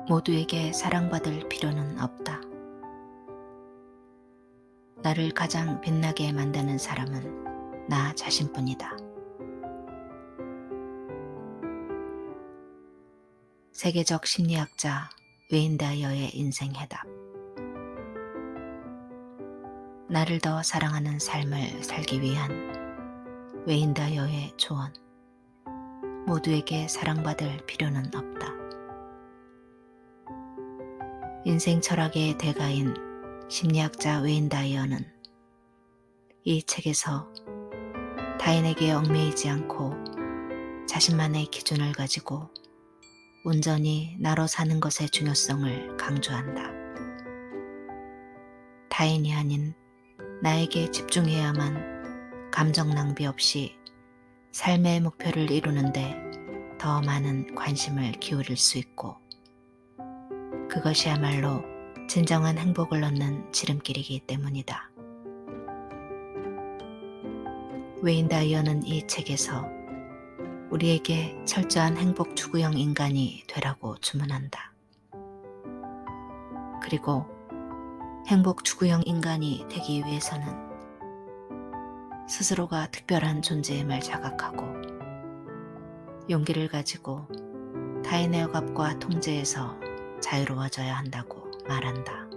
모두에게 사랑받을 필요는 없다. 나를 가장 빛나게 만드는 사람은 나 자신뿐이다. 세계적 심리학자 웨인 다이어의 인생 해답. 나를 더 사랑하는 삶을 살기 위한 웨인 다이어의 조언. 모두에게 사랑받을 필요는 없다. 인생 철학의 대가인 심리학자 웨인 다이어는 이 책에서 타인에게 얽매이지 않고 자신만의 기준을 가지고 온전히 나로 사는 것의 중요성을 강조한다. 타인이 아닌 나에게 집중해야만 감정 낭비 없이 삶의 목표를 이루는데 더 많은 관심을 기울일 수 있고, 그것이야말로 진정한 행복을 얻는 지름길이기 때문이다. 웨인 다이어는 이 책에서 우리에게 철저한 행복 추구형 인간이 되라고 주문한다. 그리고 행복 추구형 인간이 되기 위해서는 스스로가 특별한 존재임을 자각하고 용기를 가지고 타인의 억압과 통제에서 자유로워져야 한다고 말한다.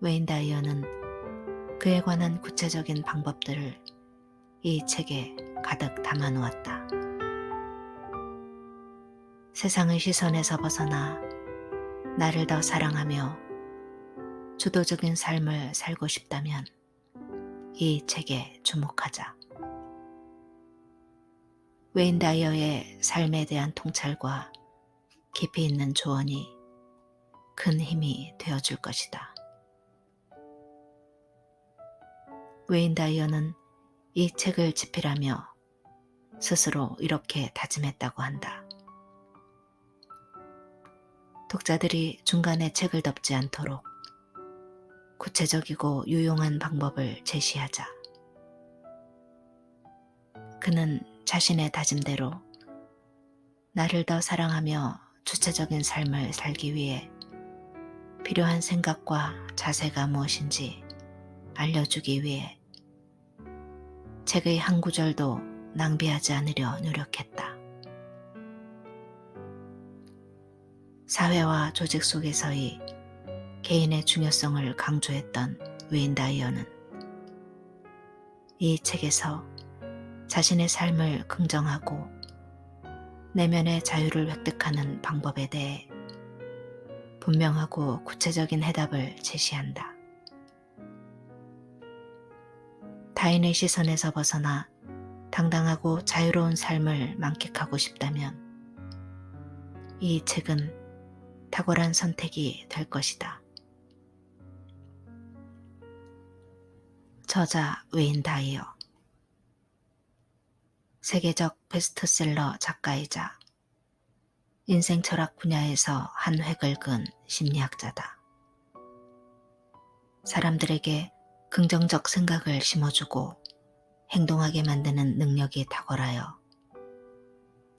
웨인 다이어는 그에 관한 구체적인 방법들을 이 책에 가득 담아놓았다. 세상의 시선에서 벗어나 나를 더 사랑하며 주도적인 삶을 살고 싶다면 이 책에 주목하자. 웨인 다이어의 삶에 대한 통찰과 깊이 있는 조언이 큰 힘이 되어줄 것이다. 웨인 다이어는 이 책을 집필하며 스스로 이렇게 다짐했다고 한다. 독자들이 중간에 책을 덮지 않도록 구체적이고 유용한 방법을 제시하자. 그는 자신의 다짐대로 나를 더 사랑하며 주체적인 삶을 살기 위해 필요한 생각과 자세가 무엇인지 알려주기 위해 책의 한 구절도 낭비하지 않으려 노력했다. 사회와 조직 속에서의 개인의 중요성을 강조했던 웨인 다이어는 이 책에서 자신의 삶을 긍정하고 내면의 자유를 획득하는 방법에 대해 분명하고 구체적인 해답을 제시한다. 타인의 시선에서 벗어나 당당하고 자유로운 삶을 만끽하고 싶다면 이 책은 탁월한 선택이 될 것이다. 저자 웨인 다이어. 세계적 베스트셀러 작가이자 인생 철학 분야에서 한 획을 그은 심리학자다. 사람들에게 긍정적 생각을 심어주고 행동하게 만드는 능력이 탁월하여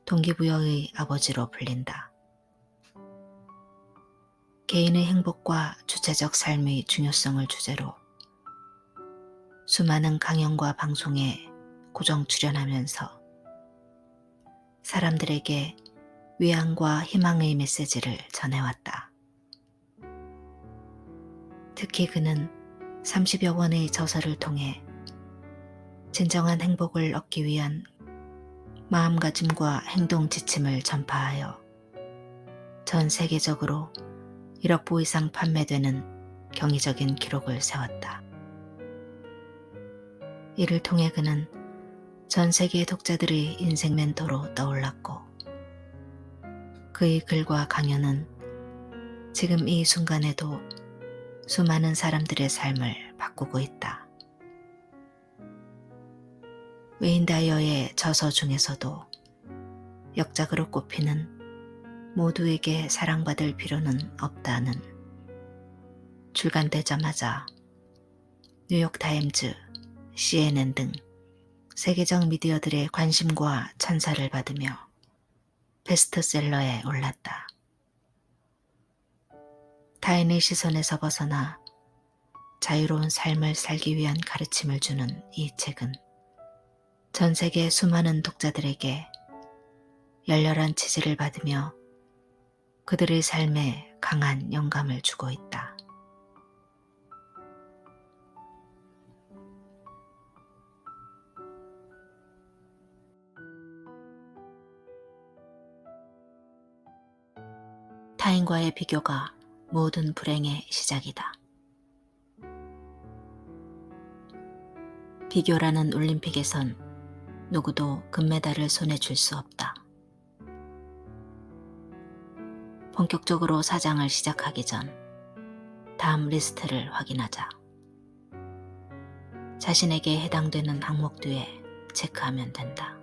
동기부여의 아버지로 불린다. 개인의 행복과 주체적 삶의 중요성을 주제로 수많은 강연과 방송에 고정 출연하면서 사람들에게 위안과 희망의 메시지를 전해왔다. 특히 그는 30여 권의 저서를 통해 진정한 행복을 얻기 위한 마음가짐과 행동 지침을 전파하여 전 세계적으로 1억 부 이상 판매되는 경이적인 기록을 세웠다. 이를 통해 그는 전 세계 독자들의 인생 멘토로 떠올랐고, 그의 글과 강연은 지금 이 순간에도 수많은 사람들의 삶을 바꾸고 있다. 웨인 다이어의 저서 중에서도 역작으로 꼽히는 모두에게 사랑받을 필요는 없다는 출간되자마자 뉴욕타임즈, CNN 등 세계적 미디어들의 관심과 찬사를 받으며 베스트셀러에 올랐다. 타인의 시선에서 벗어나 자유로운 삶을 살기 위한 가르침을 주는 이 책은 전 세계 수많은 독자들에게 열렬한 지지를 받으며 그들의 삶에 강한 영감을 주고 있다. 타인과의 비교가 모든 불행의 시작이다. 비교라는 올림픽에선 누구도 금메달을 손에 쥘 수 없다. 본격적으로 사장을 시작하기 전 다음 리스트를 확인하자. 자신에게 해당되는 항목 뒤에 체크하면 된다.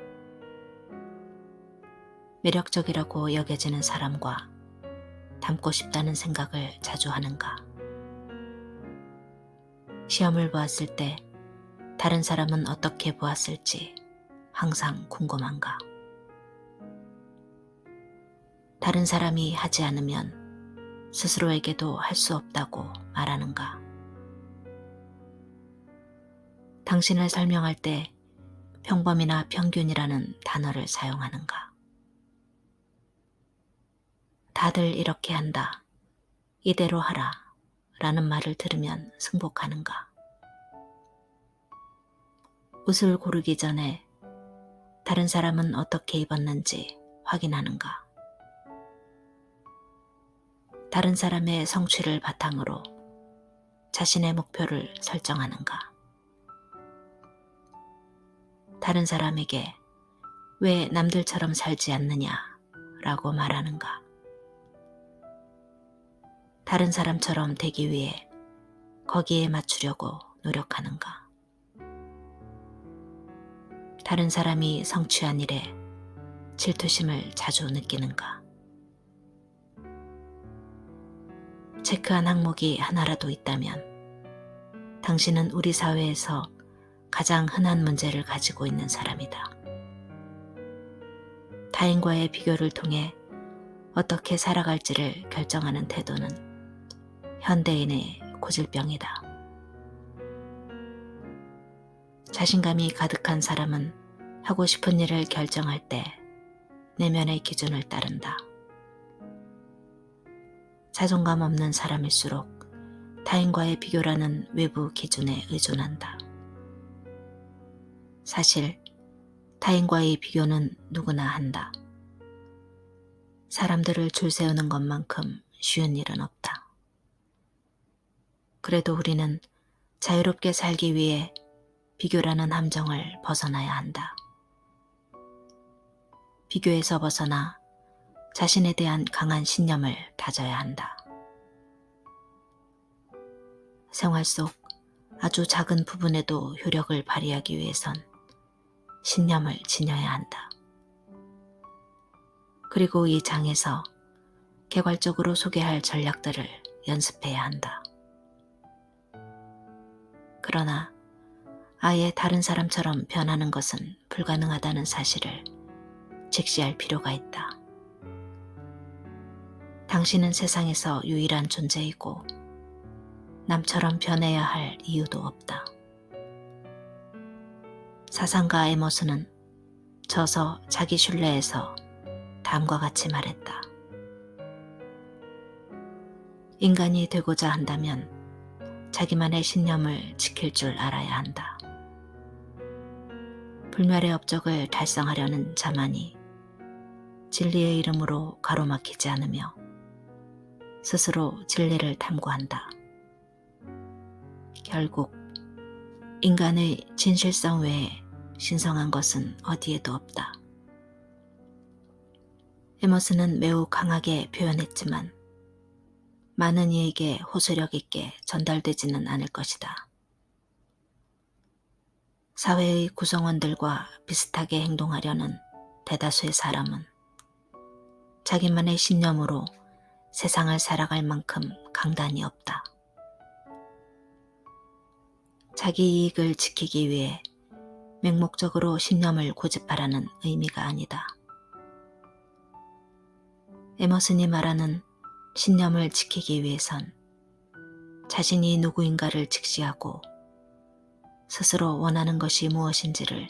매력적이라고 여겨지는 사람과 닮고 싶다는 생각을 자주 하는가? 시험을 보았을 때 다른 사람은 어떻게 보았을지 항상 궁금한가? 다른 사람이 하지 않으면 스스로에게도 할 수 없다고 말하는가? 당신을 설명할 때 평범이나 평균이라는 단어를 사용하는가? 다들 이렇게 한다, 이대로 하라 라는 말을 들으면 승복하는가? 옷을 고르기 전에 다른 사람은 어떻게 입었는지 확인하는가? 다른 사람의 성취를 바탕으로 자신의 목표를 설정하는가? 다른 사람에게 왜 남들처럼 살지 않느냐 라고 말하는가? 다른 사람처럼 되기 위해 거기에 맞추려고 노력하는가? 다른 사람이 성취한 일에 질투심을 자주 느끼는가? 체크한 항목이 하나라도 있다면 당신은 우리 사회에서 가장 흔한 문제를 가지고 있는 사람이다. 타인과의 비교를 통해 어떻게 살아갈지를 결정하는 태도는 현대인의 고질병이다. 자신감이 가득한 사람은 하고 싶은 일을 결정할 때 내면의 기준을 따른다. 자존감 없는 사람일수록 타인과의 비교라는 외부 기준에 의존한다. 사실 타인과의 비교는 누구나 한다. 사람들을 줄 세우는 것만큼 쉬운 일은 없다. 그래도 우리는 자유롭게 살기 위해 비교라는 함정을 벗어나야 한다. 비교에서 벗어나 자신에 대한 강한 신념을 다져야 한다. 생활 속 아주 작은 부분에도 효력을 발휘하기 위해선 신념을 지녀야 한다. 그리고 이 장에서 개괄적으로 소개할 전략들을 연습해야 한다. 그러나 아예 다른 사람처럼 변하는 것은 불가능하다는 사실을 직시할 필요가 있다. 당신은 세상에서 유일한 존재이고 남처럼 변해야 할 이유도 없다. 사상가 에머슨은 저서 자기 순례에서 다음과 같이 말했다. 인간이 되고자 한다면 자기만의 신념을 지킬 줄 알아야 한다. 불멸의 업적을 달성하려는 자만이 진리의 이름으로 가로막히지 않으며 스스로 진리를 탐구한다. 결국 인간의 진실성 외에 신성한 것은 어디에도 없다. 에머슨은 매우 강하게 표현했지만 많은 이에게 호소력 있게 전달되지는 않을 것이다. 사회의 구성원들과 비슷하게 행동하려는 대다수의 사람은 자기만의 신념으로 세상을 살아갈 만큼 강단이 없다. 자기 이익을 지키기 위해 맹목적으로 신념을 고집하라는 의미가 아니다. 에머슨이 말하는 신념을 지키기 위해선 자신이 누구인가를 직시하고 스스로 원하는 것이 무엇인지를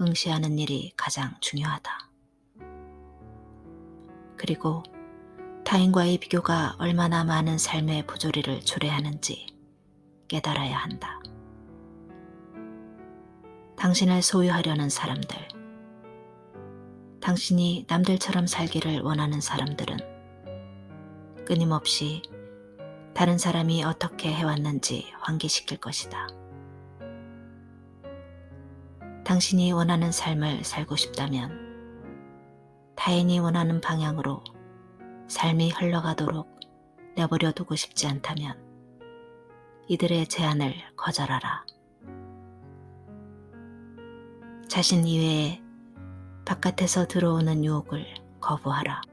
응시하는 일이 가장 중요하다. 그리고 타인과의 비교가 얼마나 많은 삶의 부조리를 초래하는지 깨달아야 한다. 당신을 소유하려는 사람들, 당신이 남들처럼 살기를 원하는 사람들은 끊임없이 다른 사람이 어떻게 해왔는지 환기시킬 것이다. 당신이 원하는 삶을 살고 싶다면 타인이 원하는 방향으로 삶이 흘러가도록 내버려 두고 싶지 않다면 이들의 제안을 거절하라. 자신 이외에 바깥에서 들어오는 유혹을 거부하라.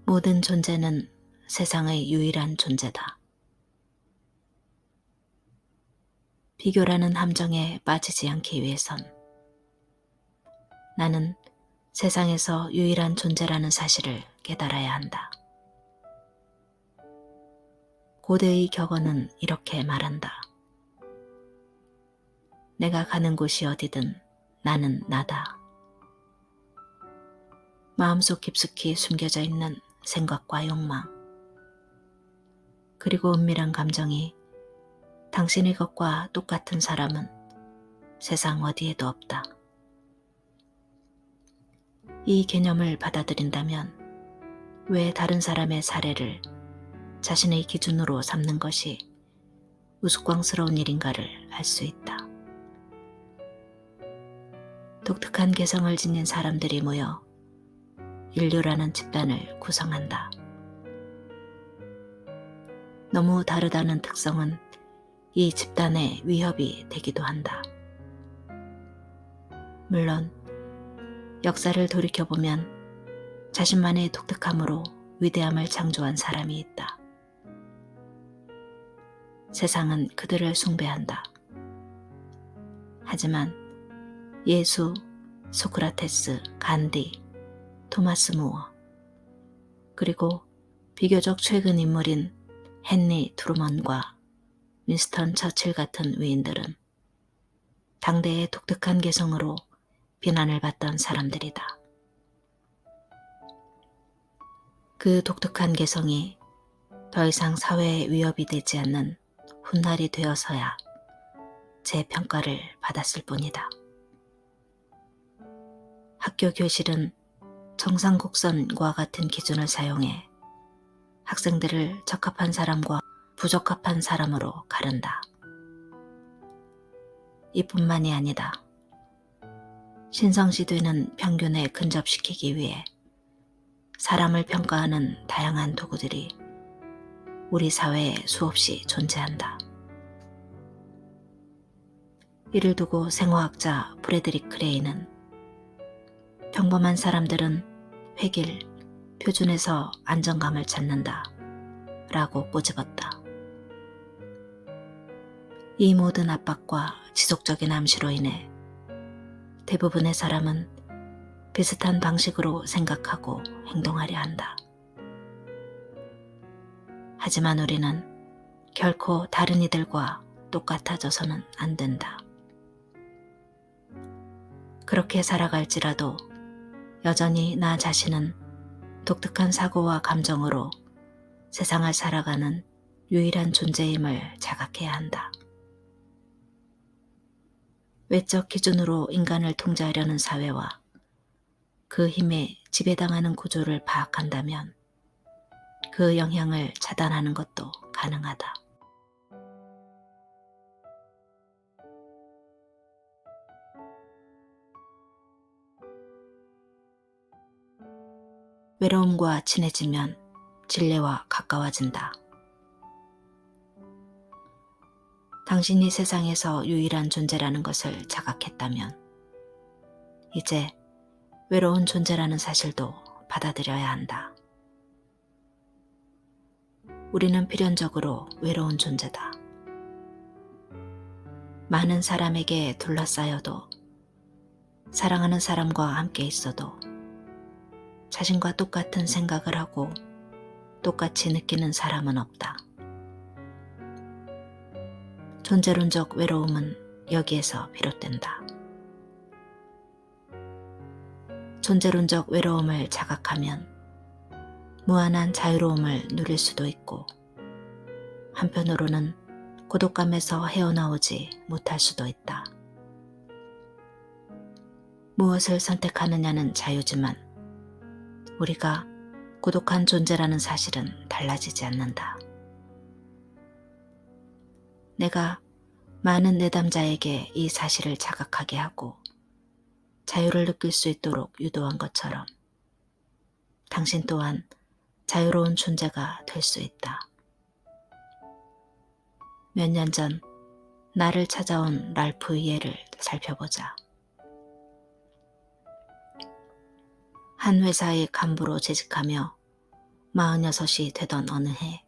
모든 존재는 세상의 유일한 존재다. 비교라는 함정에 빠지지 않기 위해선 나는 세상에서 유일한 존재라는 사실을 깨달아야 한다. 고대의 격언은 이렇게 말한다. 내가 가는 곳이 어디든 나는 나다. 마음속 깊숙이 숨겨져 있는 생각과 욕망, 그리고 은밀한 감정이 당신의 것과 똑같은 사람은 세상 어디에도 없다. 이 개념을 받아들인다면 왜 다른 사람의 사례를 자신의 기준으로 삼는 것이 우스꽝스러운 일인가를 알 수 있다. 독특한 개성을 지닌 사람들이 모여 인류라는 집단을 구성한다. 너무 다르다는 특성은 이 집단의 위협이 되기도 한다. 물론 역사를 돌이켜보면 자신만의 독특함으로 위대함을 창조한 사람이 있다. 세상은 그들을 숭배한다. 하지만 예수, 소크라테스, 간디, 토마스 무어, 그리고 비교적 최근 인물인 헨리 트루먼과 윈스턴 처칠 같은 위인들은 당대의 독특한 개성으로 비난을 받던 사람들이다. 그 독특한 개성이 더 이상 사회의 위협이 되지 않는 훗날이 되어서야 재평가를 받았을 뿐이다. 학교 교실은 정상곡선과 같은 기준을 사용해 학생들을 적합한 사람과 부적합한 사람으로 가른다. 이뿐만이 아니다. 신성시되는 평균에 근접시키기 위해 사람을 평가하는 다양한 도구들이 우리 사회에 수없이 존재한다. 이를 두고 생화학자 프레드릭 크레이는 평범한 사람들은 획일, 표준에서 안정감을 찾는다 라고 꼬집었다. 이 모든 압박과 지속적인 암시로 인해 대부분의 사람은 비슷한 방식으로 생각하고 행동하려 한다. 하지만 우리는 결코 다른 이들과 똑같아져서는 안 된다. 그렇게 살아갈지라도 여전히 나 자신은 독특한 사고와 감정으로 세상을 살아가는 유일한 존재임을 자각해야 한다. 외적 기준으로 인간을 통제하려는 사회와 그 힘에 지배당하는 구조를 파악한다면 그 영향을 차단하는 것도 가능하다. 외로움과 친해지면 진리와 가까워진다. 당신이 세상에서 유일한 존재라는 것을 자각했다면 이제 외로운 존재라는 사실도 받아들여야 한다. 우리는 필연적으로 외로운 존재다. 많은 사람에게 둘러싸여도 사랑하는 사람과 함께 있어도 자신과 똑같은 생각을 하고 똑같이 느끼는 사람은 없다. 존재론적 외로움은 여기에서 비롯된다. 존재론적 외로움을 자각하면 무한한 자유로움을 누릴 수도 있고, 한편으로는 고독감에서 헤어나오지 못할 수도 있다. 무엇을 선택하느냐는 자유지만 우리가 고독한 존재라는 사실은 달라지지 않는다. 내가 많은 내담자에게 이 사실을 자각하게 하고 자유를 느낄 수 있도록 유도한 것처럼 당신 또한 자유로운 존재가 될 수 있다. 몇 년 전 나를 찾아온 랄프의 예를 살펴보자. 한 회사의 간부로 재직하며 46이 되던 어느 해,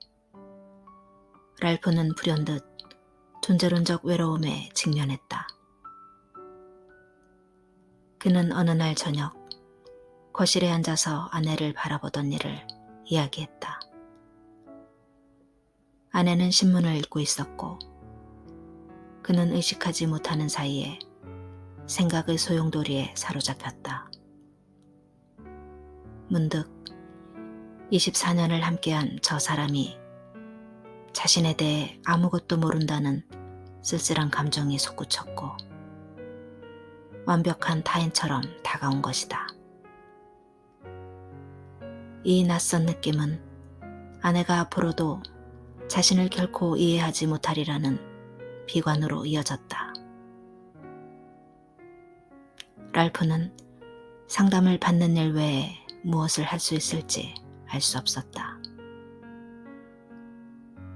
랄프는 불현듯 존재론적 외로움에 직면했다. 그는 어느 날 저녁 거실에 앉아서 아내를 바라보던 일을 이야기했다. 아내는 신문을 읽고 있었고 그는 의식하지 못하는 사이에 생각의 소용돌이에 사로잡혔다. 문득 24년을 함께한 저 사람이 자신에 대해 아무것도 모른다는 쓸쓸한 감정이 솟구쳤고 완벽한 타인처럼 다가온 것이다. 이 낯선 느낌은 아내가 앞으로도 자신을 결코 이해하지 못하리라는 비관으로 이어졌다. 랄프는 상담을 받는 일 외에 무엇을 할 수 있을지 알 수 없었다.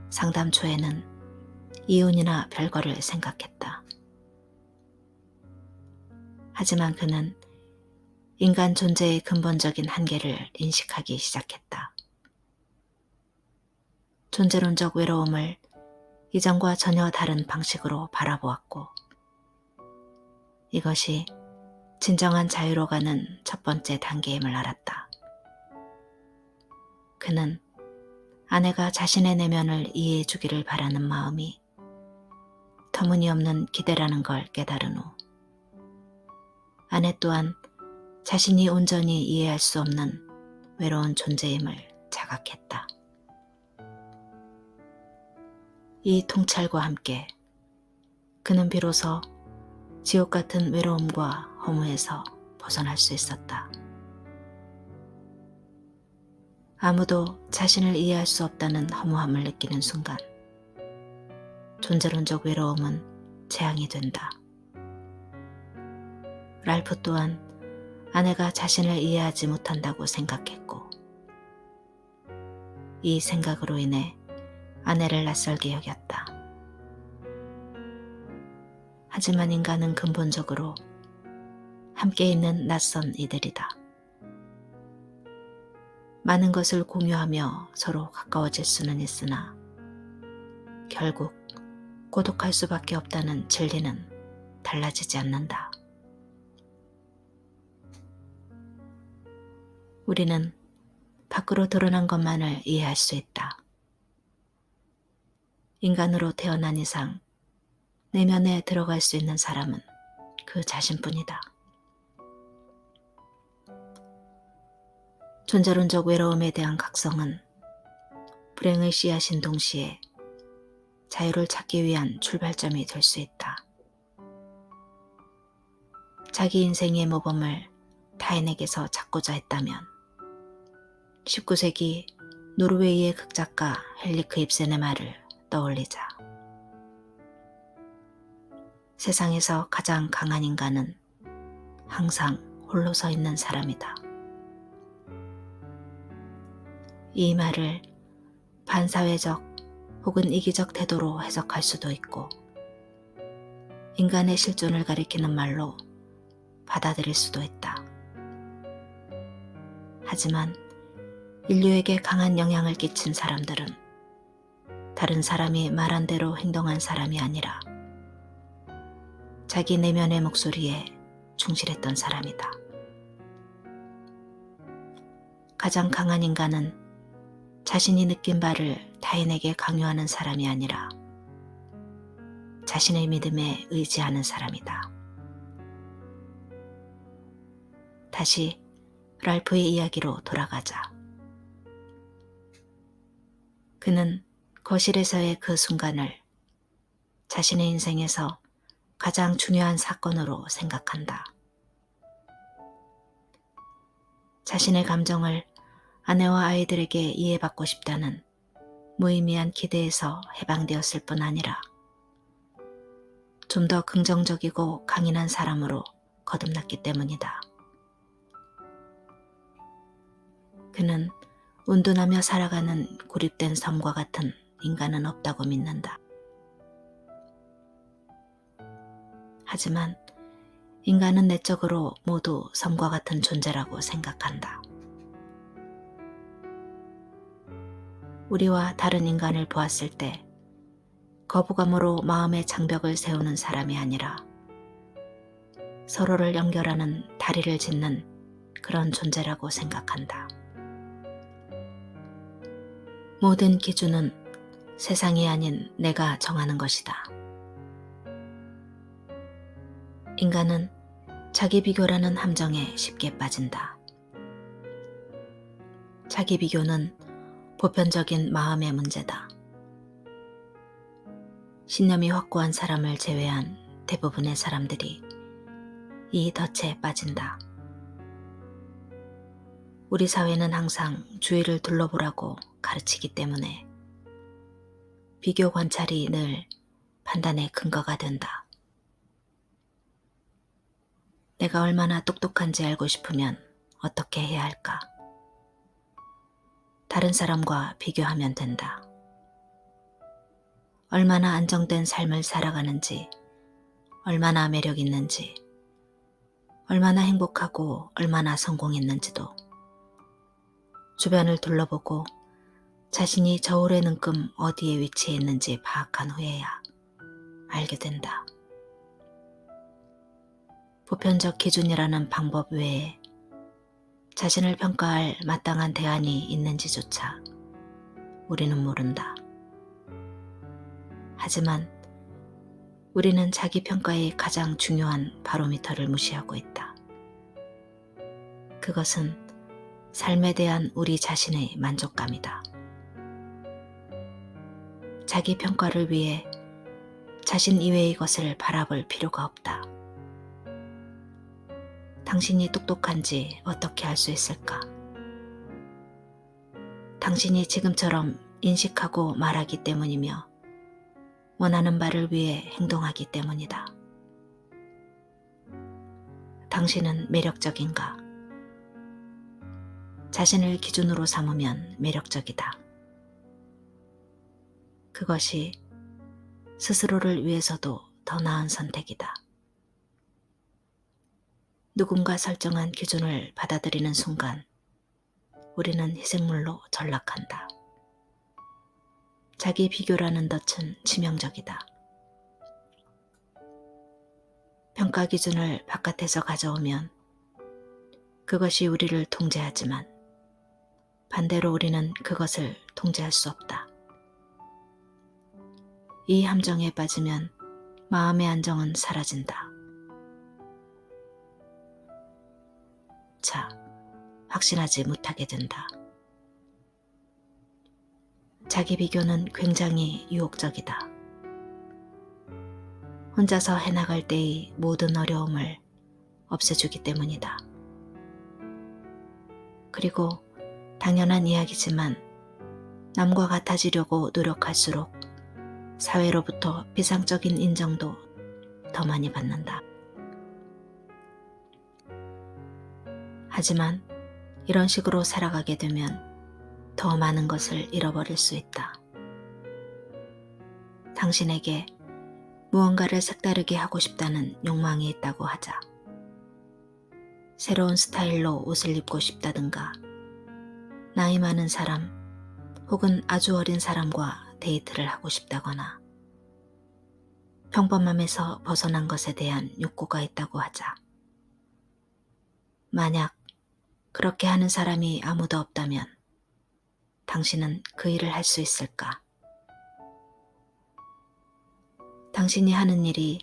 상담 초에는 이혼이나 별거를 생각했다. 하지만 그는 인간 존재의 근본적인 한계를 인식하기 시작했다. 존재론적 외로움을 이전과 전혀 다른 방식으로 바라보았고, 이것이 진정한 자유로 가는 첫 번째 단계임을 알았다. 그는 아내가 자신의 내면을 이해해 주기를 바라는 마음이 터무니없는 기대라는 걸 깨달은 후 아내 또한 자신이 온전히 이해할 수 없는 외로운 존재임을 자각했다. 이 통찰과 함께 그는 비로소 지옥 같은 외로움과 허무에서 벗어날 수 있었다. 아무도 자신을 이해할 수 없다는 허무함을 느끼는 순간 존재론적 외로움은 재앙이 된다. 랄프 또한 아내가 자신을 이해하지 못한다고 생각했고 이 생각으로 인해 아내를 낯설게 여겼다. 하지만 인간은 근본적으로 함께 있는 낯선 이들이다. 많은 것을 공유하며 서로 가까워질 수는 있으나 결국 고독할 수밖에 없다는 진리는 달라지지 않는다. 우리는 밖으로 드러난 것만을 이해할 수 있다. 인간으로 태어난 이상 내면에 들어갈 수 있는 사람은 그 자신뿐이다. 존재론적 외로움에 대한 각성은 불행의 씨앗인 동시에 자유를 찾기 위한 출발점이 될 수 있다. 자기 인생의 모범을 타인에게서 찾고자 했다면 19세기 노르웨이의 극작가 헨리크 입센의 말을 떠올리자. 세상에서 가장 강한 인간은 항상 홀로 서 있는 사람이다. 이 말을 반사회적 혹은 이기적 태도로 해석할 수도 있고 인간의 실존을 가리키는 말로 받아들일 수도 있다. 하지만 인류에게 강한 영향을 끼친 사람들은 다른 사람이 말한 대로 행동한 사람이 아니라 자기 내면의 목소리에 충실했던 사람이다. 가장 강한 인간은 자신이 느낀 바를 타인에게 강요하는 사람이 아니라 자신의 믿음에 의지하는 사람이다. 다시 랄프의 이야기로 돌아가자. 그는 거실에서의 그 순간을 자신의 인생에서 가장 중요한 사건으로 생각한다. 자신의 감정을 아내와 아이들에게 이해받고 싶다는 무의미한 기대에서 해방되었을 뿐 아니라 좀 더 긍정적이고 강인한 사람으로 거듭났기 때문이다. 그는 운둔하며 살아가는 고립된 섬과 같은 인간은 없다고 믿는다. 하지만 인간은 내적으로 모두 섬과 같은 존재라고 생각한다. 우리와 다른 인간을 보았을 때 거부감으로 마음의 장벽을 세우는 사람이 아니라 서로를 연결하는 다리를 짓는 그런 존재라고 생각한다. 모든 기준은 세상이 아닌 내가 정하는 것이다. 인간은 자기 비교라는 함정에 쉽게 빠진다. 자기 비교는 보편적인 마음의 문제다. 신념이 확고한 사람을 제외한 대부분의 사람들이 이 덫에 빠진다. 우리 사회는 항상 주위를 둘러보라고 가르치기 때문에 비교 관찰이 늘 판단의 근거가 된다. 내가 얼마나 똑똑한지 알고 싶으면 어떻게 해야 할까? 다른 사람과 비교하면 된다. 얼마나 안정된 삶을 살아가는지, 얼마나 매력 있는지, 얼마나 행복하고 얼마나 성공했는지도 주변을 둘러보고 자신이 저울의 능금 어디에 위치해 있는지 파악한 후에야 알게 된다. 보편적 기준이라는 방법 외에 자신을 평가할 마땅한 대안이 있는지조차 우리는 모른다. 하지만 우리는 자기 평가의 가장 중요한 바로미터를 무시하고 있다. 그것은 삶에 대한 우리 자신의 만족감이다. 자기 평가를 위해 자신 이외의 것을 바라볼 필요가 없다. 당신이 똑똑한지 어떻게 알 수 있을까? 당신이 지금처럼 인식하고 말하기 때문이며 원하는 바를 위해 행동하기 때문이다. 당신은 매력적인가? 자신을 기준으로 삼으면 매력적이다. 그것이 스스로를 위해서도 더 나은 선택이다. 누군가 설정한 기준을 받아들이는 순간 우리는 희생물로 전락한다. 자기 비교라는 덫은 치명적이다. 평가 기준을 바깥에서 가져오면 그것이 우리를 통제하지만 반대로 우리는 그것을 통제할 수 없다. 이 함정에 빠지면 마음의 안정은 사라진다. 자, 확신하지 못하게 된다. 자기 비교는 굉장히 유혹적이다. 혼자서 해나갈 때의 모든 어려움을 없애주기 때문이다. 그리고 당연한 이야기지만 남과 같아지려고 노력할수록 사회로부터 비상적인 인정도 더 많이 받는다. 하지만 이런 식으로 살아가게 되면 더 많은 것을 잃어버릴 수 있다. 당신에게 무언가를 색다르게 하고 싶다는 욕망이 있다고 하자. 새로운 스타일로 옷을 입고 싶다든가, 나이 많은 사람 혹은 아주 어린 사람과 데이트를 하고 싶다거나, 평범함에서 벗어난 것에 대한 욕구가 있다고 하자. 만약 그렇게 하는 사람이 아무도 없다면 당신은 그 일을 할 수 있을까? 당신이 하는 일이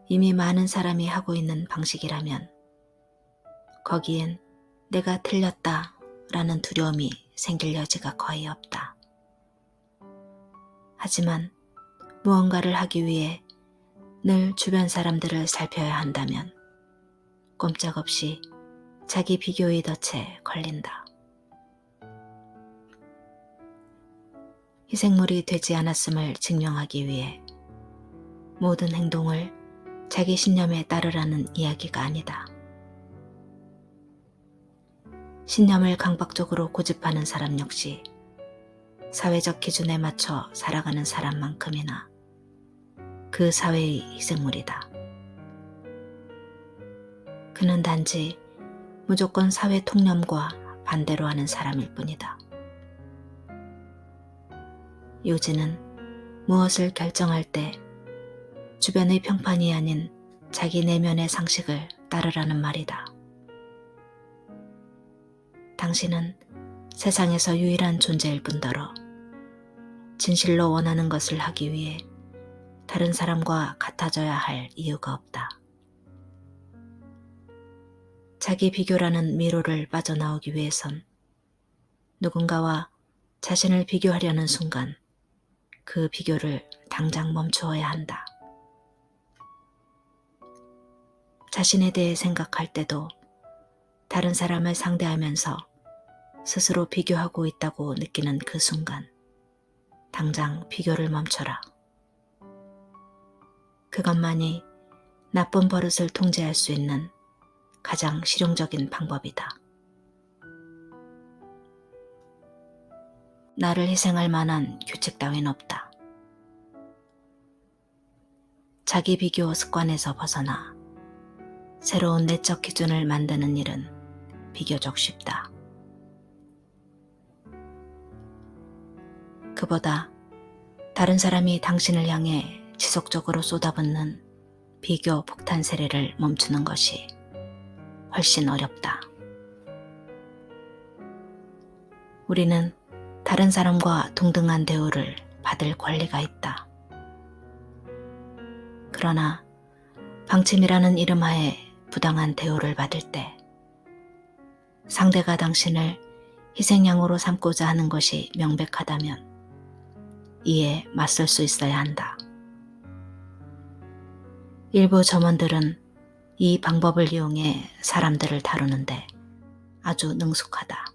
이미 많은 사람이 하고 있는 방식이라면 거기엔 내가 틀렸다 라는 두려움이 생길 여지가 거의 없다. 하지만 무언가를 하기 위해 늘 주변 사람들을 살펴야 한다면 꼼짝없이 자기 비교의 덫에 걸린다. 희생물이 되지 않았음을 증명하기 위해 모든 행동을 자기 신념에 따르라는 이야기가 아니다. 신념을 강박적으로 고집하는 사람 역시 사회적 기준에 맞춰 살아가는 사람만큼이나 그 사회의 희생물이다. 그는 단지 무조건 사회 통념과 반대로 하는 사람일 뿐이다. 요지는 무엇을 결정할 때 주변의 평판이 아닌 자기 내면의 상식을 따르라는 말이다. 당신은 세상에서 유일한 존재일 뿐더러 진실로 원하는 것을 하기 위해 다른 사람과 같아져야 할 이유가 없다. 자기 비교라는 미로를 빠져나오기 위해선 누군가와 자신을 비교하려는 순간 그 비교를 당장 멈추어야 한다. 자신에 대해 생각할 때도 다른 사람을 상대하면서 스스로 비교하고 있다고 느끼는 그 순간 당장 비교를 멈춰라. 그것만이 나쁜 버릇을 통제할 수 있는 가장 실용적인 방법이다. 나를 희생할 만한 규칙 따윈 없다. 자기 비교 습관에서 벗어나 새로운 내적 기준을 만드는 일은 비교적 쉽다. 그보다 다른 사람이 당신을 향해 지속적으로 쏟아붓는 비교 폭탄 세례를 멈추는 것이 훨씬 어렵다. 우리는 다른 사람과 동등한 대우를 받을 권리가 있다. 그러나 방침이라는 이름하에 부당한 대우를 받을 때 상대가 당신을 희생양으로 삼고자 하는 것이 명백하다면 이에 맞설 수 있어야 한다. 일부 점원들은 이 방법을 이용해 사람들을 다루는데 아주 능숙하다.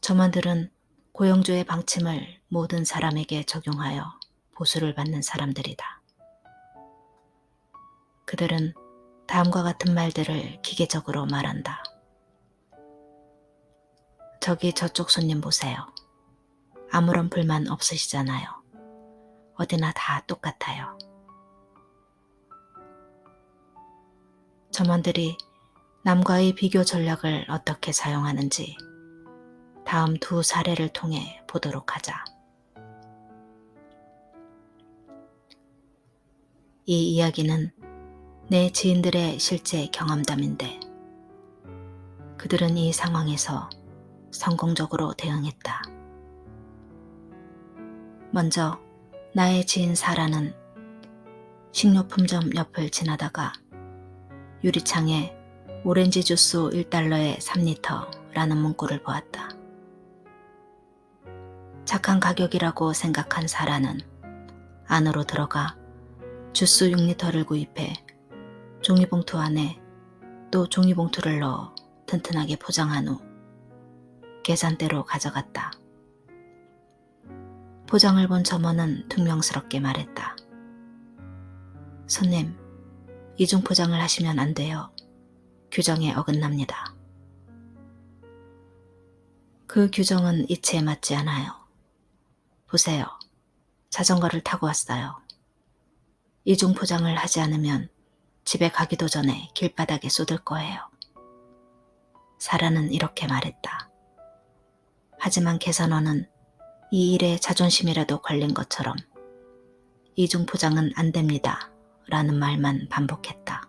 점원들은 고용주의 방침을 모든 사람에게 적용하여 보수를 받는 사람들이다. 그들은 다음과 같은 말들을 기계적으로 말한다. 저기 저쪽 손님 보세요. 아무런 불만 없으시잖아요. 어디나 다 똑같아요. 점원들이 남과의 비교 전략을 어떻게 사용하는지 다음 두 사례를 통해 보도록 하자. 이 이야기는 내 지인들의 실제 경험담인데 그들은 이 상황에서 성공적으로 대응했다. 먼저 나의 지인 사라는 식료품점 옆을 지나다가 유리창에 오렌지 주스 1달러에 3리터라는 문구를 보았다. 착한 가격이라고 생각한 사라는 안으로 들어가 주스 6리터를 구입해 종이봉투 안에 또 종이봉투를 넣어 튼튼하게 포장한 후 계산대로 가져갔다. 포장을 본 점원은 퉁명스럽게 말했다. 손님, 이중 포장을 하시면 안 돼요. 규정에 어긋납니다. 그 규정은 이치에 맞지 않아요. 보세요. 자전거를 타고 왔어요. 이중 포장을 하지 않으면 집에 가기도 전에 길바닥에 쏟을 거예요. 사라는 이렇게 말했다. 하지만 계산원은 이 일에 자존심이라도 걸린 것처럼 이중 포장은 안 됩니다. 라는 말만 반복했다.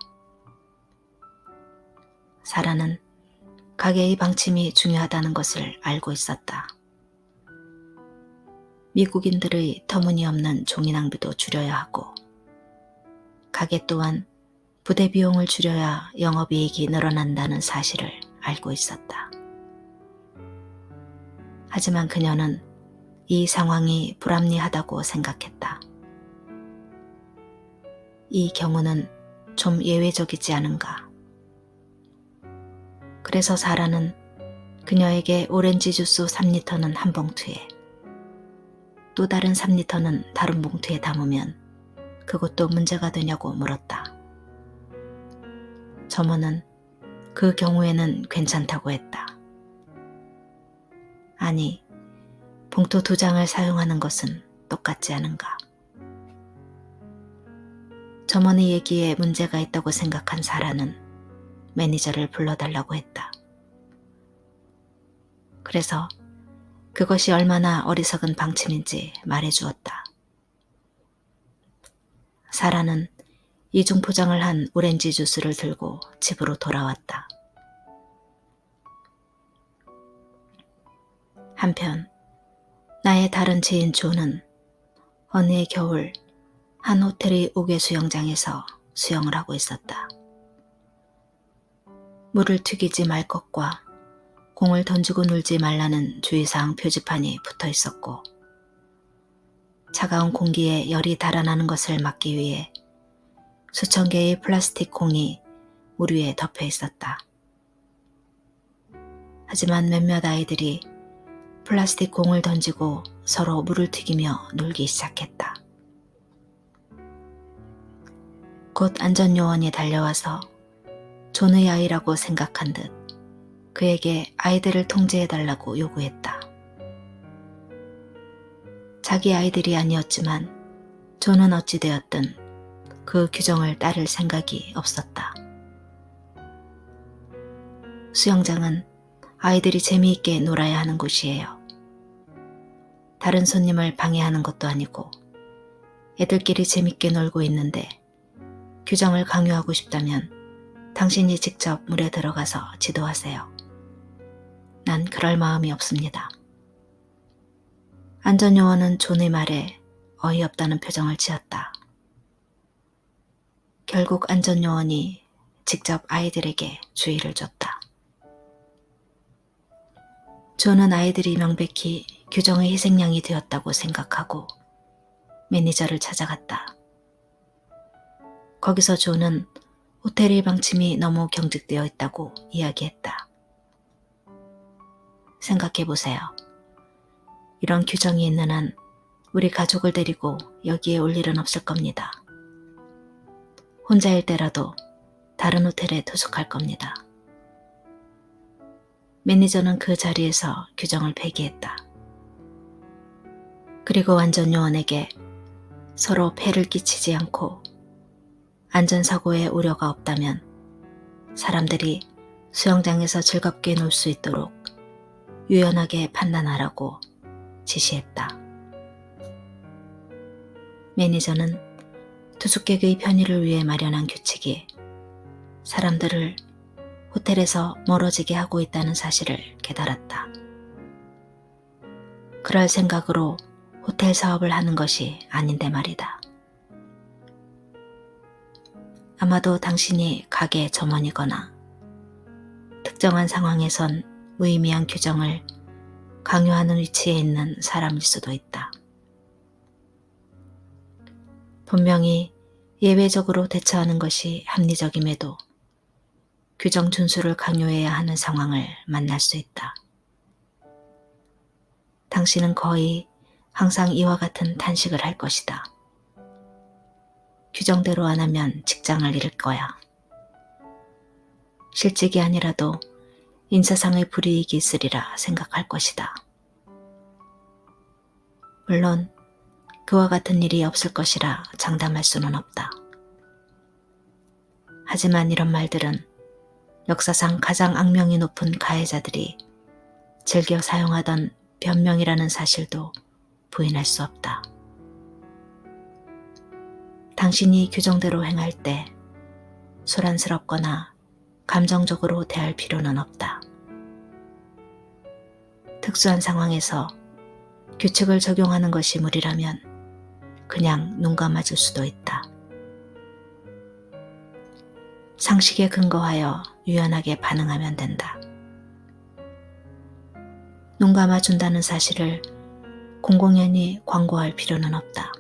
사라는 가게의 방침이 중요하다는 것을 알고 있었다. 미국인들의 터무니없는 종이 낭비도 줄여야 하고 가게 또한 부대 비용을 줄여야 영업이익이 늘어난다는 사실을 알고 있었다. 하지만 그녀는 이 상황이 불합리하다고 생각했다. 이 경우는 좀 예외적이지 않은가. 그래서 사라는 그녀에게 오렌지 주스 3리터는 한 봉투에 또 다른 3리터는 다른 봉투에 담으면 그것도 문제가 되냐고 물었다. 점원은 그 경우에는 괜찮다고 했다. 아니, 봉투 2장을 사용하는 것은 똑같지 않은가. 점원의 얘기에 문제가 있다고 생각한 사라는 매니저를 불러달라고 했다. 그래서 그것이 얼마나 어리석은 방침인지 말해주었다. 사라는 이중 포장을 한 오렌지 주스를 들고 집으로 돌아왔다. 한편 나의 다른 지인 조는 어느 해 겨울 한 호텔의 옥외 수영장에서 수영을 하고 있었다. 물을 튀기지 말 것과 공을 던지고 놀지 말라는 주의사항 표지판이 붙어 있었고 차가운 공기에 열이 달아나는 것을 막기 위해 수천 개의 플라스틱 공이 물 위에 덮여 있었다. 하지만 몇몇 아이들이 플라스틱 공을 던지고 서로 물을 튀기며 놀기 시작했다. 곧 안전요원이 달려와서 존의 아이라고 생각한 듯 그에게 아이들을 통제해달라고 요구했다. 자기 아이들이 아니었지만 존은 어찌되었든 그 규정을 따를 생각이 없었다. 수영장은 아이들이 재미있게 놀아야 하는 곳이에요. 다른 손님을 방해하는 것도 아니고 애들끼리 재밌게 놀고 있는데 규정을 강요하고 싶다면 당신이 직접 물에 들어가서 지도하세요. 난 그럴 마음이 없습니다. 안전요원은 존의 말에 어이없다는 표정을 지었다. 결국 안전요원이 직접 아이들에게 주의를 줬다. 존은 아이들이 명백히 규정의 희생양이 되었다고 생각하고 매니저를 찾아갔다. 거기서 존은 호텔의 방침이 너무 경직되어 있다고 이야기했다. 생각해보세요. 이런 규정이 있는 한 우리 가족을 데리고 여기에 올 일은 없을 겁니다. 혼자일 때라도 다른 호텔에 투숙할 겁니다. 매니저는 그 자리에서 규정을 폐기했다. 그리고 안전요원에게 서로 폐를 끼치지 않고 안전사고에 우려가 없다면 사람들이 수영장에서 즐겁게 놀 수 있도록 유연하게 판단하라고 지시했다. 매니저는 투숙객의 편의를 위해 마련한 규칙이 사람들을 호텔에서 멀어지게 하고 있다는 사실을 깨달았다. 그럴 생각으로 호텔 사업을 하는 것이 아닌데 말이다. 아마도 당신이 가게 점원이거나 특정한 상황에선 무의미한 규정을 강요하는 위치에 있는 사람일 수도 있다. 분명히 예외적으로 대처하는 것이 합리적임에도 규정 준수를 강요해야 하는 상황을 만날 수 있다. 당신은 거의 항상 이와 같은 탄식을 할 것이다. 규정대로 안 하면 직장을 잃을 거야. 실직이 아니라도 인사상의 불이익이 있으리라 생각할 것이다. 물론 그와 같은 일이 없을 것이라 장담할 수는 없다. 하지만 이런 말들은 역사상 가장 악명이 높은 가해자들이 즐겨 사용하던 변명이라는 사실도 부인할 수 없다. 당신이 규정대로 행할 때 소란스럽거나 감정적으로 대할 필요는 없다. 특수한 상황에서 규칙을 적용하는 것이 무리라면 그냥 눈 감아줄 수도 있다. 상식에 근거하여 유연하게 반응하면 된다. 눈 감아준다는 사실을 공공연히 광고할 필요는 없다.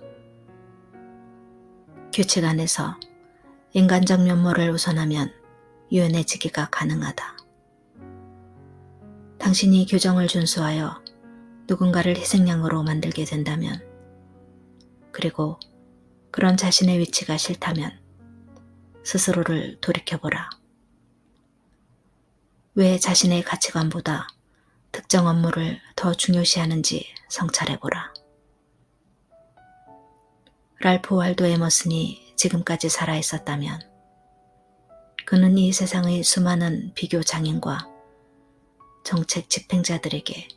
규칙 안에서 인간적 면모를 우선하면 유연해지기가 가능하다. 당신이 규정을 준수하여 누군가를 희생양으로 만들게 된다면, 그리고 그런 자신의 위치가 싫다면 스스로를 돌이켜보라. 왜 자신의 가치관보다 특정 업무를 더 중요시하는지 성찰해보라. 랄프 월도 에머슨이 지금까지 살아있었다면 그는 이 세상의 수많은 비교 장인과 정책 집행자들에게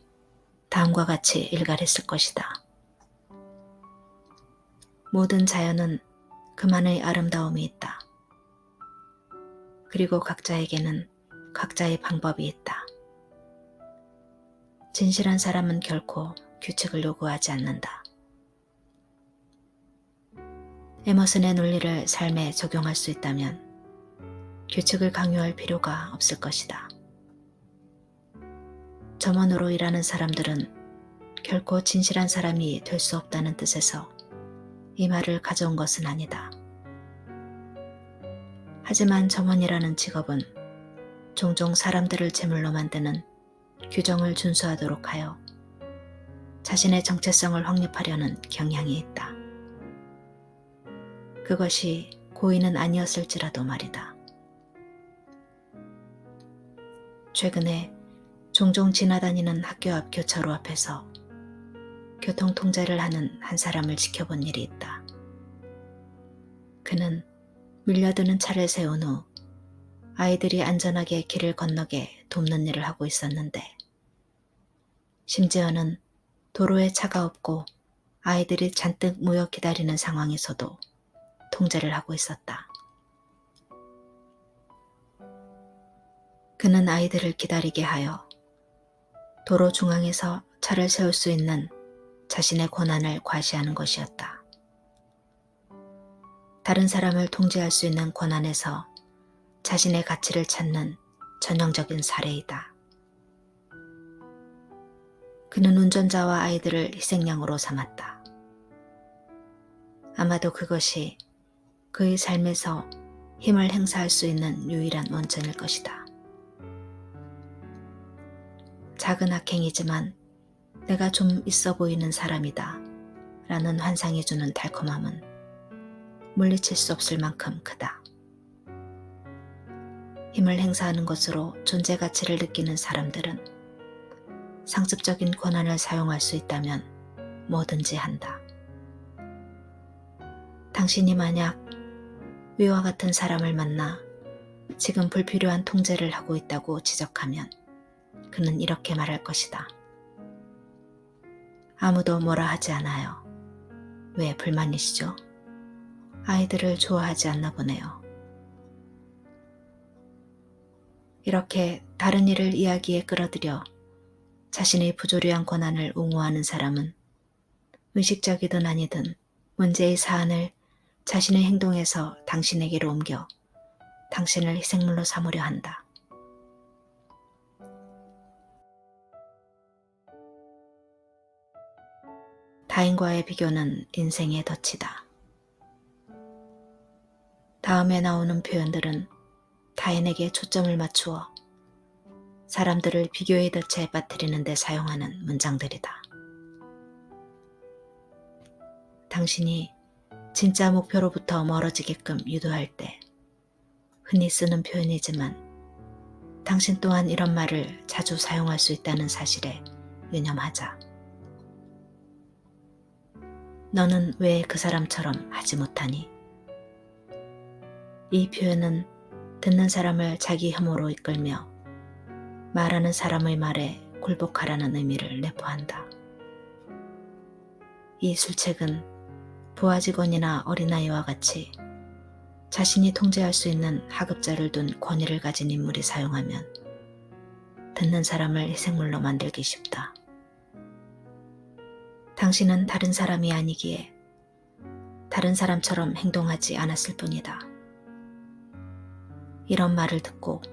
다음과 같이 일갈했을 것이다. 모든 자연은 그만의 아름다움이 있다. 그리고 각자에게는 각자의 방법이 있다. 진실한 사람은 결코 규칙을 요구하지 않는다. 에머슨의 논리를 삶에 적용할 수 있다면 규칙을 강요할 필요가 없을 것이다. 점원으로 일하는 사람들은 결코 진실한 사람이 될 수 없다는 뜻에서 이 말을 가져온 것은 아니다. 하지만 점원이라는 직업은 종종 사람들을 제물로 만드는 규정을 준수하도록 하여 자신의 정체성을 확립하려는 경향이 있다. 그것이 고의는 아니었을지라도 말이다. 최근에 종종 지나다니는 학교 앞 교차로 앞에서 교통 통제를 하는 한 사람을 지켜본 일이 있다. 그는 밀려드는 차를 세운 후 아이들이 안전하게 길을 건너게 돕는 일을 하고 있었는데, 심지어는 도로에 차가 없고 아이들이 잔뜩 모여 기다리는 상황에서도 통제를 하고 있었다. 그는 아이들을 기다리게 하여 도로 중앙에서 차를 세울 수 있는 자신의 권한을 과시하는 것이었다. 다른 사람을 통제할 수 있는 권한에서 자신의 가치를 찾는 전형적인 사례이다. 그는 운전자와 아이들을 희생양으로 삼았다. 아마도 그것이 그의 삶에서 힘을 행사할 수 있는 유일한 원천일 것이다. 작은 악행이지만 내가 좀 있어 보이는 사람이다 라는 환상이 주는 달콤함은 물리칠 수 없을 만큼 크다. 힘을 행사하는 것으로 존재 가치를 느끼는 사람들은 상습적인 권한을 사용할 수 있다면 뭐든지 한다. 당신이 만약 위와 같은 사람을 만나 지금 불필요한 통제를 하고 있다고 지적하면 그는 이렇게 말할 것이다. 아무도 뭐라 하지 않아요. 왜 불만이시죠? 아이들을 좋아하지 않나 보네요. 이렇게 다른 이를 이야기에 끌어들여 자신의 부조리한 권한을 옹호하는 사람은 의식적이든 아니든 문제의 사안을 자신의 행동에서 당신에게로 옮겨 당신을 희생물로 삼으려 한다. 타인과의 비교는 인생의 덫이다. 다음에 나오는 표현들은 타인에게 초점을 맞추어 사람들을 비교의 덫에 빠뜨리는 데 사용하는 문장들이다. 당신이 진짜 목표로부터 멀어지게끔 유도할 때 흔히 쓰는 표현이지만 당신 또한 이런 말을 자주 사용할 수 있다는 사실에 유념하자. 너는 왜 그 사람처럼 하지 못하니? 이 표현은 듣는 사람을 자기 혐오로 이끌며 말하는 사람의 말에 굴복하라는 의미를 내포한다. 이 술책은 부하 직원이나 어린아이와 같이 자신이 통제할 수 있는 하급자를 둔 권위를 가진 인물이 사용하면 듣는 사람을 희생물로 만들기 쉽다. 당신은 다른 사람이 아니기에 다른 사람처럼 행동하지 않았을 뿐이다. 이런 말을 듣고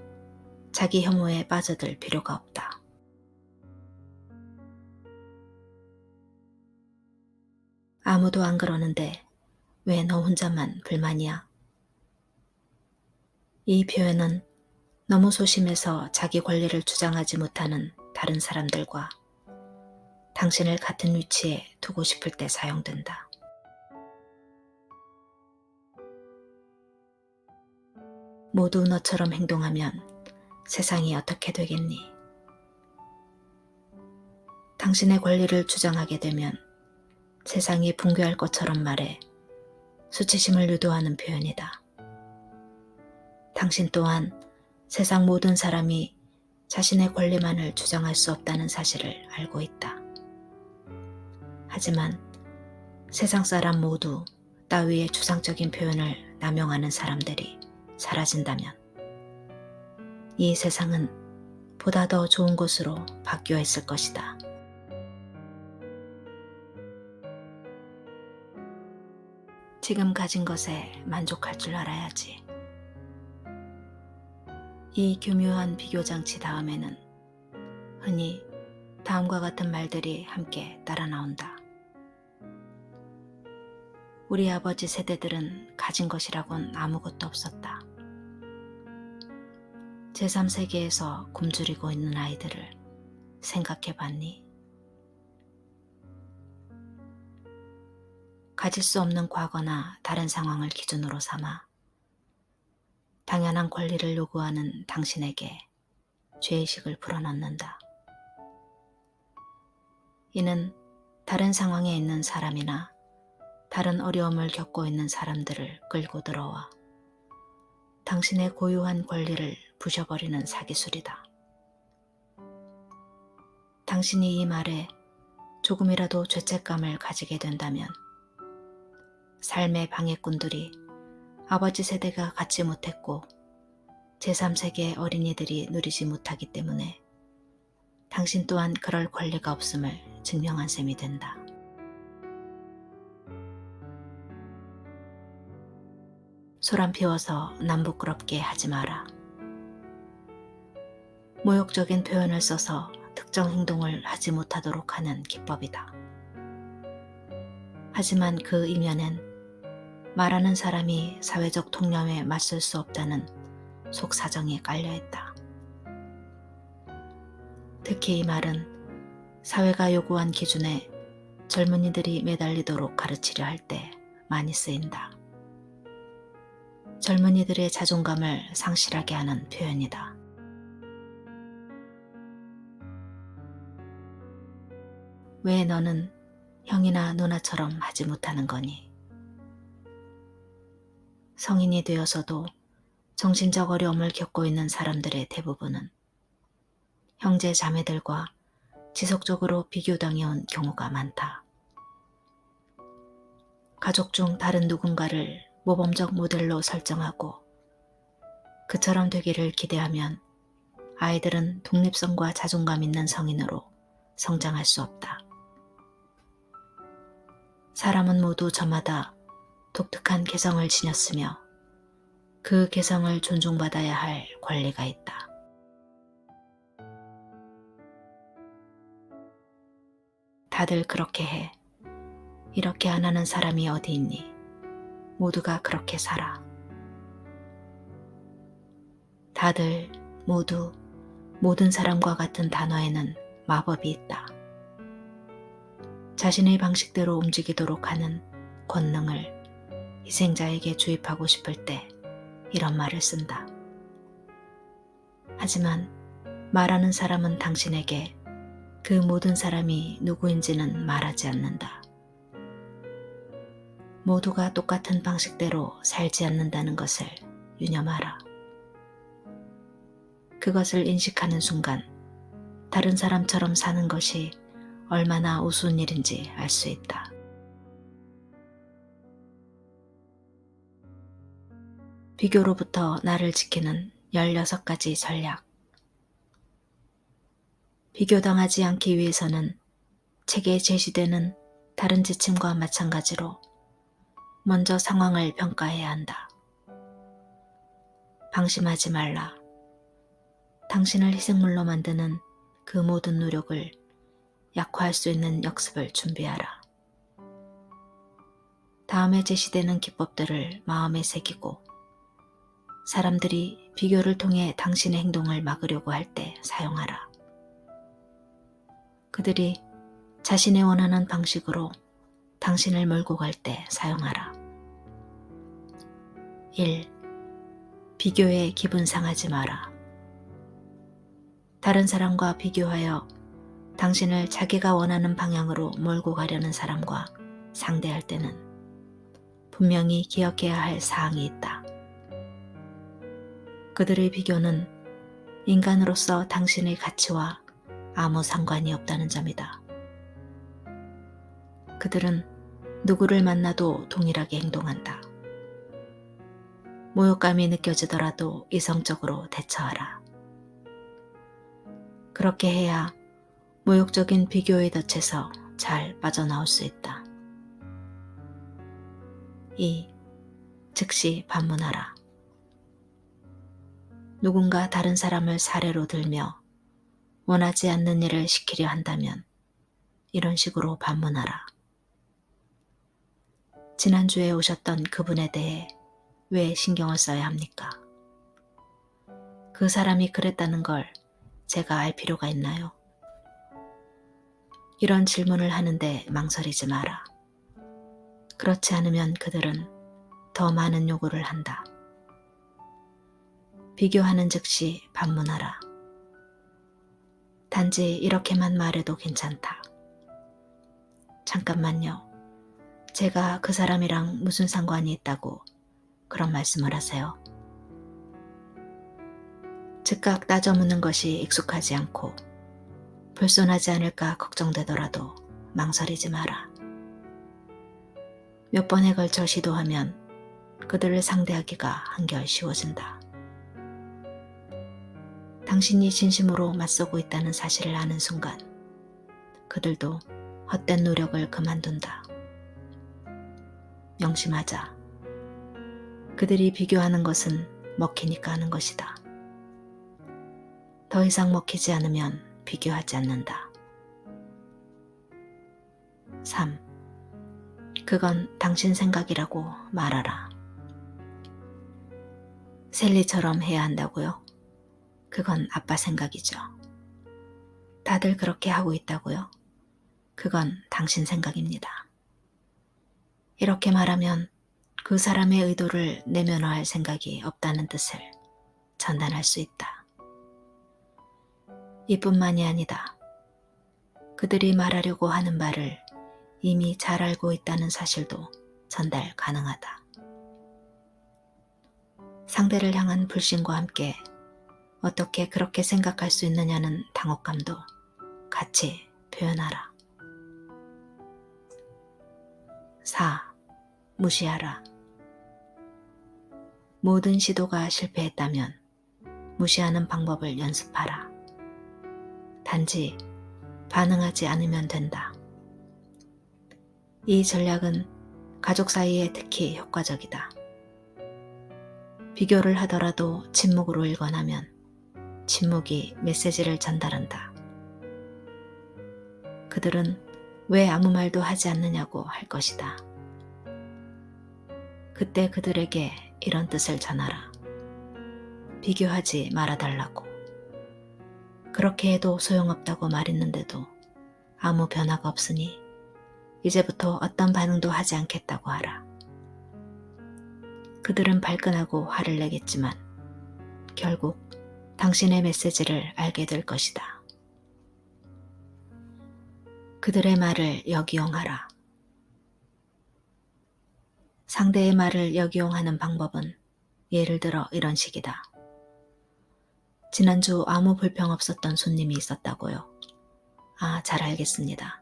자기 혐오에 빠져들 필요가 없다. 아무도 안 그러는데 왜 너 혼자만 불만이야? 이 표현은 너무 소심해서 자기 권리를 주장하지 못하는 다른 사람들과 당신을 같은 위치에 두고 싶을 때 사용된다. 모두 너처럼 행동하면 세상이 어떻게 되겠니? 당신의 권리를 주장하게 되면 세상이 붕괴할 것처럼 말해 수치심을 유도하는 표현이다. 당신 또한 세상 모든 사람이 자신의 권리만을 주장할 수 없다는 사실을 알고 있다. 하지만 세상 사람 모두 따위의 추상적인 표현을 남용하는 사람들이 사라진다면 이 세상은 보다 더 좋은 곳으로 바뀌어 있을 것이다. 지금 가진 것에 만족할 줄 알아야지. 이 교묘한 비교장치 다음에는 흔히 다음과 같은 말들이 함께 따라 나온다. 우리 아버지 세대들은 가진 것이라곤 아무것도 없었다. 제3세계에서 굶주리고 있는 아이들을 생각해 봤니? 가질 수 없는 과거나 다른 상황을 기준으로 삼아 당연한 권리를 요구하는 당신에게 죄의식을 불어넣는다. 이는 다른 상황에 있는 사람이나 다른 어려움을 겪고 있는 사람들을 끌고 들어와 당신의 고유한 권리를 부셔버리는 사기술이다. 당신이 이 말에 조금이라도 죄책감을 가지게 된다면 삶의 방해꾼들이 아버지 세대가 갖지 못했고 제3세계의 어린이들이 누리지 못하기 때문에 당신 또한 그럴 권리가 없음을 증명한 셈이 된다. 소란 피워서 남 부끄럽게 하지 마라. 모욕적인 표현을 써서 특정 행동을 하지 못하도록 하는 기법이다. 하지만 그 이면엔 말하는 사람이 사회적 통념에 맞설 수 없다는 속사정이 깔려있다. 특히 이 말은 사회가 요구한 기준에 젊은이들이 매달리도록 가르치려 할 때 많이 쓰인다. 젊은이들의 자존감을 상실하게 하는 표현이다. 왜 너는 형이나 누나처럼 하지 못하는 거니? 성인이 되어서도 정신적 어려움을 겪고 있는 사람들의 대부분은 형제 자매들과 지속적으로 비교당해온 경우가 많다. 가족 중 다른 누군가를 모범적 모델로 설정하고 그처럼 되기를 기대하면 아이들은 독립성과 자존감 있는 성인으로 성장할 수 없다. 사람은 모두 저마다 독특한 개성을 지녔으며 그 개성을 존중받아야 할 권리가 있다. 다들 그렇게 해. 이렇게 안 하는 사람이 어디 있니? 모두가 그렇게 살아. 다들 모두 모든 사람과 같은 단어에는 마법이 있다. 자신의 방식대로 움직이도록 하는 권능을 희생자에게 주입하고 싶을 때 이런 말을 쓴다. 하지만 말하는 사람은 당신에게 그 모든 사람이 누구인지는 말하지 않는다. 모두가 똑같은 방식대로 살지 않는다는 것을 유념하라. 그것을 인식하는 순간 다른 사람처럼 사는 것이 얼마나 우스운 일인지 알 수 있다. 비교로부터 나를 지키는 16가지 전략. 비교당하지 않기 위해서는 책에 제시되는 다른 지침과 마찬가지로 먼저 상황을 평가해야 한다. 방심하지 말라. 당신을 희생물로 만드는 그 모든 노력을 약화할 수 있는 역습을 준비하라. 다음에 제시되는 기법들을 마음에 새기고 사람들이 비교를 통해 당신의 행동을 막으려고 할 때 사용하라. 그들이 자신의 원하는 방식으로 당신을 몰고 갈 때 사용하라. 1. 비교에 기분 상하지 마라. 다른 사람과 비교하여 당신을 자기가 원하는 방향으로 몰고 가려는 사람과 상대할 때는 분명히 기억해야 할 사항이 있다. 그들의 비교는 인간으로서 당신의 가치와 아무 상관이 없다는 점이다. 그들은 누구를 만나도 동일하게 행동한다. 모욕감이 느껴지더라도 이성적으로 대처하라. 그렇게 해야 모욕적인 비교의 덫에서 잘 빠져나올 수 있다. 2. 즉시 반문하라. 누군가 다른 사람을 사례로 들며 원하지 않는 일을 시키려 한다면 이런 식으로 반문하라. 지난주에 오셨던 그분에 대해 왜 신경을 써야 합니까? 그 사람이 그랬다는 걸 제가 알 필요가 있나요? 이런 질문을 하는데 망설이지 마라. 그렇지 않으면 그들은 더 많은 요구를 한다. 비교하는 즉시 반문하라. 단지 이렇게만 말해도 괜찮다. 잠깐만요. 제가 그 사람이랑 무슨 상관이 있다고 그런 말씀을 하세요. 즉각 따져 묻는 것이 익숙하지 않고 불손하지 않을까 걱정되더라도 망설이지 마라. 몇 번에 걸쳐 시도하면 그들을 상대하기가 한결 쉬워진다. 당신이 진심으로 맞서고 있다는 사실을 아는 순간 그들도 헛된 노력을 그만둔다. 명심하자. 그들이 비교하는 것은 먹히니까 하는 것이다. 더 이상 먹히지 않으면 비교하지 않는다. 3. 그건 당신 생각이라고 말하라. 셀리처럼 해야 한다고요? 그건 아빠 생각이죠. 다들 그렇게 하고 있다고요? 그건 당신 생각입니다. 이렇게 말하면 그 사람의 의도를 내면화할 생각이 없다는 뜻을 전달할 수 있다. 이뿐만이 아니다. 그들이 말하려고 하는 바를 이미 잘 알고 있다는 사실도 전달 가능하다. 상대를 향한 불신과 함께 어떻게 그렇게 생각할 수 있느냐는 당혹감도 같이 표현하라. 4. 무시하라. 모든 시도가 실패했다면 무시하는 방법을 연습하라. 단지 반응하지 않으면 된다. 이 전략은 가족 사이에 특히 효과적이다. 비교를 하더라도 침묵으로 일관하면 침묵이 메시지를 전달한다. 그들은 왜 아무 말도 하지 않느냐고 할 것이다. 그때 그들에게 이런 뜻을 전하라. 비교하지 말아달라고. 그렇게 해도 소용없다고 말했는데도 아무 변화가 없으니 이제부터 어떤 반응도 하지 않겠다고 하라. 그들은 발끈하고 화를 내겠지만 결국 당신의 메시지를 알게 될 것이다. 그들의 말을 역이용하라. 상대의 말을 역이용하는 방법은 예를 들어 이런 식이다. 지난주 아무 불평 없었던 손님이 있었다고요. 아, 잘 알겠습니다.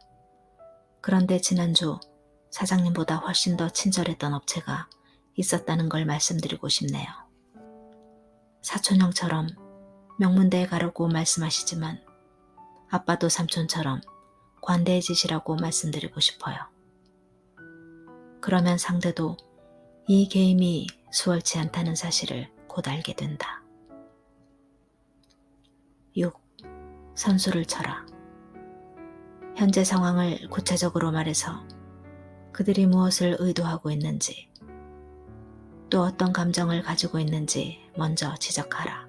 그런데 지난주 사장님보다 훨씬 더 친절했던 업체가 있었다는 걸 말씀드리고 싶네요. 사촌형처럼 명문대에 가라고 말씀하시지만 아빠도 삼촌처럼 관대해지시라고 말씀드리고 싶어요. 그러면 상대도 이 게임이 수월치 않다는 사실을 곧 알게 된다. 6. 선수를 쳐라. 현재 상황을 구체적으로 말해서 그들이 무엇을 의도하고 있는지, 또 어떤 감정을 가지고 있는지 먼저 지적하라.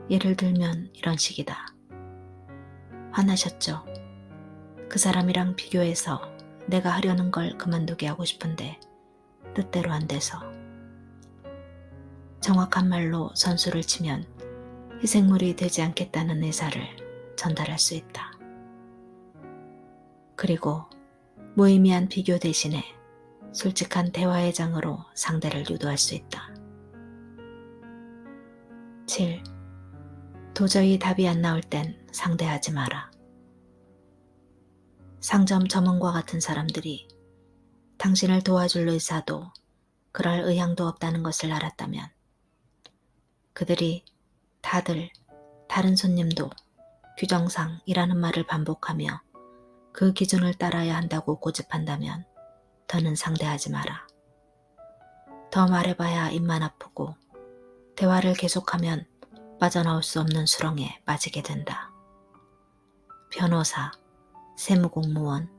예를 들면 이런 식이다. 화나셨죠? 그 사람이랑 비교해서 내가 하려는 걸 그만두게 하고 싶은데 뜻대로 안 돼서. 정확한 말로 선수를 치면 희생물이 되지 않겠다는 의사를 전달할 수 있다. 그리고 무의미한 비교 대신에 솔직한 대화의 장으로 상대를 유도할 수 있다. 7. 도저히 답이 안 나올 땐 상대하지 마라. 상점 점원과 같은 사람들이 당신을 도와줄 의사도 그럴 의향도 없다는 것을 알았다면 그들이 다들 다른 손님도 규정상이라는 말을 반복하며 그 기준을 따라야 한다고 고집한다면 더는 상대하지 마라. 더 말해봐야 입만 아프고 대화를 계속하면 빠져나올 수 없는 수렁에 빠지게 된다. 변호사, 세무공무원,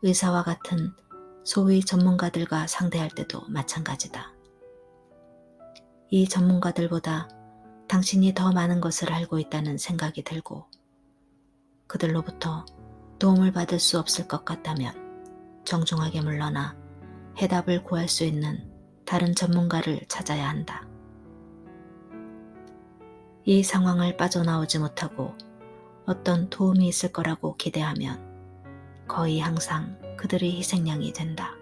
의사와 같은 소위 전문가들과 상대할 때도 마찬가지다. 이 전문가들보다 당신이 더 많은 것을 알고 있다는 생각이 들고 그들로부터 도움을 받을 수 없을 것 같다면 정중하게 물러나 해답을 구할 수 있는 다른 전문가를 찾아야 한다. 이 상황을 빠져나오지 못하고 어떤 도움이 있을 거라고 기대하면 거의 항상 그들의 희생양이 된다.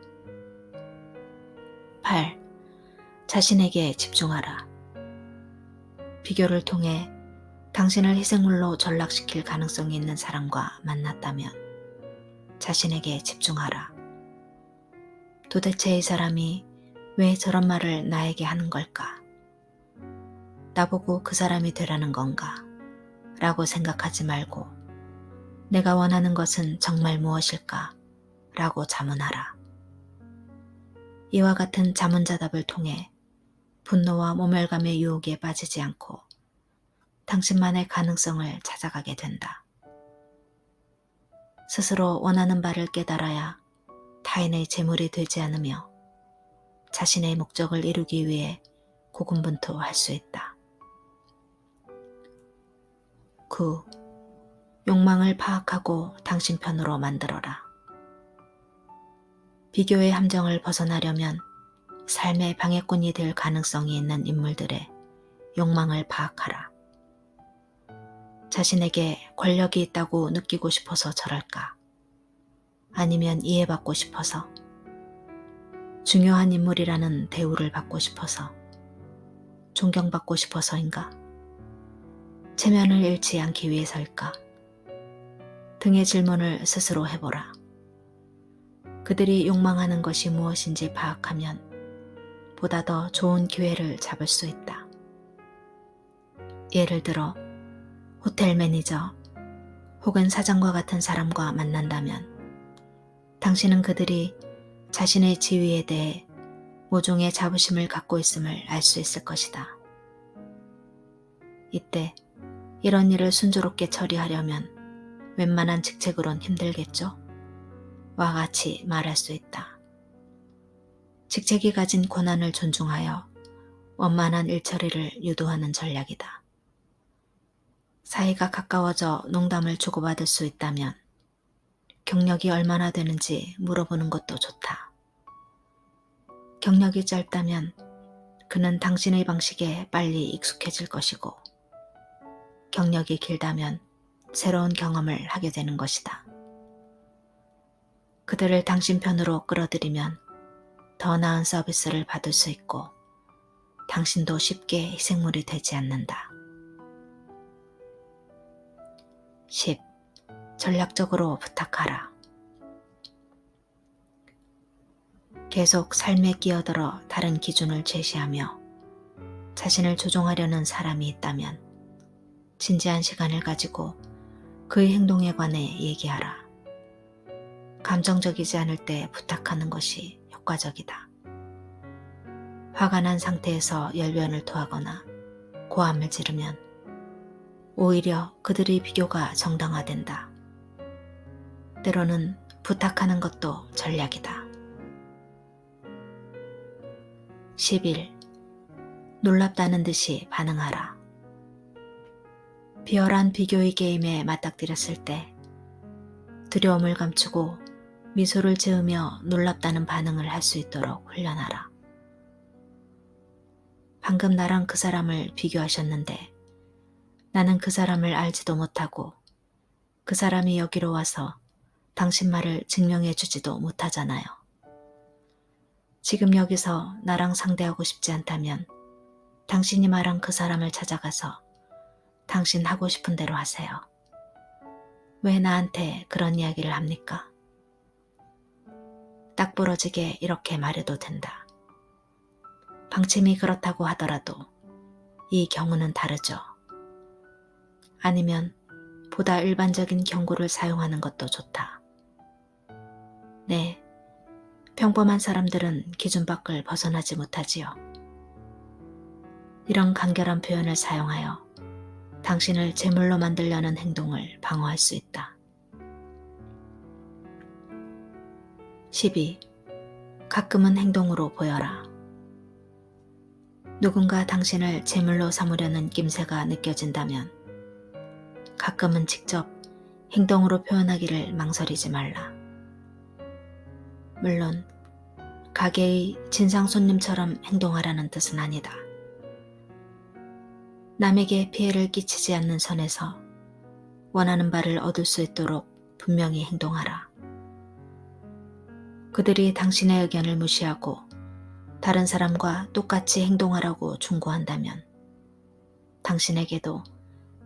8. 자신에게 집중하라. 비교를 통해 당신을 희생물로 전락시킬 가능성이 있는 사람과 만났다면 자신에게 집중하라. 도대체 이 사람이 왜 저런 말을 나에게 하는 걸까? 나보고 그 사람이 되라는 건가? 라고 생각하지 말고 내가 원하는 것은 정말 무엇일까? 라고 자문하라. 이와 같은 자문자답을 통해 분노와 모멸감의 유혹에 빠지지 않고 당신만의 가능성을 찾아가게 된다. 스스로 원하는 바를 깨달아야 타인의 재물이 되지 않으며 자신의 목적을 이루기 위해 고군분투할 수 있다. 9. 욕망을 파악하고 당신 편으로 만들어라. 비교의 함정을 벗어나려면 삶의 방해꾼이 될 가능성이 있는 인물들의 욕망을 파악하라. 자신에게 권력이 있다고 느끼고 싶어서 저럴까? 아니면 이해받고 싶어서? 중요한 인물이라는 대우를 받고 싶어서? 존경받고 싶어서인가? 체면을 잃지 않기 위해서일까? 등의 질문을 스스로 해보라. 그들이 욕망하는 것이 무엇인지 파악하면 보다 더 좋은 기회를 잡을 수 있다. 예를 들어 호텔 매니저 혹은 사장과 같은 사람과 만난다면 당신은 그들이 자신의 지위에 대해 모종의 자부심을 갖고 있음을 알 수 있을 것이다. 이때 이런 일을 순조롭게 처리하려면 웬만한 직책으론 힘들겠죠? 와 같이 말할 수 있다. 직책이 가진 권한을 존중하여 원만한 일처리를 유도하는 전략이다. 사이가 가까워져 농담을 주고받을 수 있다면 경력이 얼마나 되는지 물어보는 것도 좋다. 경력이 짧다면 그는 당신의 방식에 빨리 익숙해질 것이고 경력이 길다면 새로운 경험을 하게 되는 것이다. 그들을 당신 편으로 끌어들이면 더 나은 서비스를 받을 수 있고 당신도 쉽게 희생물이 되지 않는다. 10. 전략적으로 부탁하라. 계속 삶에 끼어들어 다른 기준을 제시하며 자신을 조종하려는 사람이 있다면 진지한 시간을 가지고 그의 행동에 관해 얘기하라. 감정적이지 않을 때 부탁하는 것이 효과적이다. 화가 난 상태에서 열변을 토하거나 고함을 지르면 오히려 그들의 비교가 정당화된다. 때로는 부탁하는 것도 전략이다. 11. 놀랍다는 듯이 반응하라. 비열한 비교의 게임에 맞닥뜨렸을 때 두려움을 감추고 미소를 지으며 놀랍다는 반응을 할 수 있도록 훈련하라. 방금 나랑 그 사람을 비교하셨는데 나는 그 사람을 알지도 못하고 그 사람이 여기로 와서 당신 말을 증명해 주지도 못하잖아요. 지금 여기서 나랑 상대하고 싶지 않다면 당신이 말한 그 사람을 찾아가서 당신 하고 싶은 대로 하세요. 왜 나한테 그런 이야기를 합니까? 딱 부러지게 이렇게 말해도 된다. 방침이 그렇다고 하더라도 이 경우는 다르죠. 아니면 보다 일반적인 경고를 사용하는 것도 좋다. 네, 평범한 사람들은 기준 밖을 벗어나지 못하지요. 이런 간결한 표현을 사용하여 당신을 제물로 만들려는 행동을 방어할 수 있다. 12. 가끔은 행동으로 보여라. 누군가 당신을 제물로 삼으려는 낌새가 느껴진다면 가끔은 직접 행동으로 표현하기를 망설이지 말라. 물론 가게의 진상 손님처럼 행동하라는 뜻은 아니다. 남에게 피해를 끼치지 않는 선에서 원하는 바를 얻을 수 있도록 분명히 행동하라. 그들이 당신의 의견을 무시하고 다른 사람과 똑같이 행동하라고 충고한다면 당신에게도